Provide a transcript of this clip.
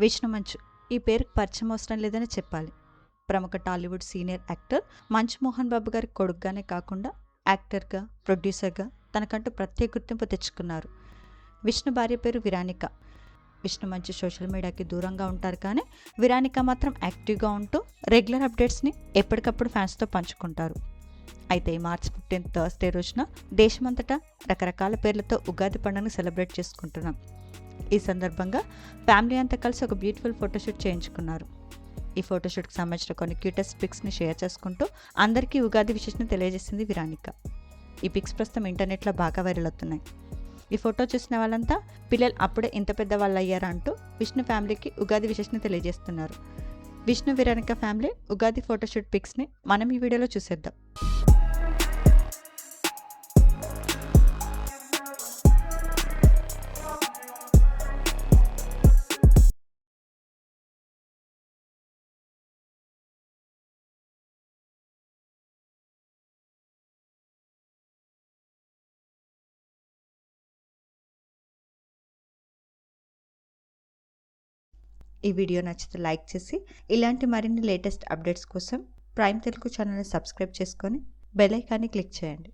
విష్ణు మంచు ఈ పేరుకు పరిచయం అవసరం లేదని చెప్పాలి. ప్రముఖ టాలీవుడ్ సీనియర్ యాక్టర్ మంచు మోహన్ బాబు గారి కొడుకుగానే కాకుండా యాక్టర్గా, ప్రొడ్యూసర్గా తనకంటూ ప్రత్యేక గుర్తింపు తెచ్చుకున్నారు. విష్ణు భార్య పేరు విరానిక. విష్ణు మంచు సోషల్ మీడియాకి దూరంగా ఉంటారు, కానీ విరానిక మాత్రం యాక్టివ్గా ఉంటూ రెగ్యులర్ అప్డేట్స్ని ఎప్పటికప్పుడు ఫ్యాన్స్తో పంచుకుంటారు. అయితే మార్చి 15 థర్స్డే రోజున దేశమంతటా రకరకాల పేర్లతో ఉగాది పండుగను సెలబ్రేట్ చేసుకుంటున్నాం. ఈ సందర్భంగా ఫ్యామిలీ అంతా కలిసి ఒక బ్యూటిఫుల్ ఫోటోషూట్ చేయించుకున్నారు. ఈ ఫోటోషూట్కి సంబంధించిన కొన్ని క్యూటెస్ట్ పిక్స్ని షేర్ చేసుకుంటూ అందరికీ ఉగాది విషెస్ని తెలియజేసింది విరానిక. ఈ పిక్స్ ప్రస్తుతం ఇంటర్నెట్లో బాగా వైరల్ అవుతున్నాయి. ఈ ఫోటో చూసిన వాళ్ళంతా పిల్లలు అప్పుడే ఇంత పెద్ద వాళ్ళు అయ్యారా అంటూ విష్ణు ఫ్యామిలీకి ఉగాది విషెస్ని తెలియజేస్తున్నారు. విష్ణు విరానిక ఫ్యామిలీ ఉగాది ఫోటోషూట్ పిక్స్ని మనం ఈ వీడియోలో చూసేద్దాం. ఈ వీడియో నచ్చితే లైక్ చేసి ఇలాంటి మరిన్ని లేటెస్ట్ అప్డేట్స్ కోసం ప్రైమ్ తెలుగు ఛానల్ని సబ్స్క్రైబ్ చేసుకొని బెల్ ఐకాన్ని క్లిక్ చేయండి.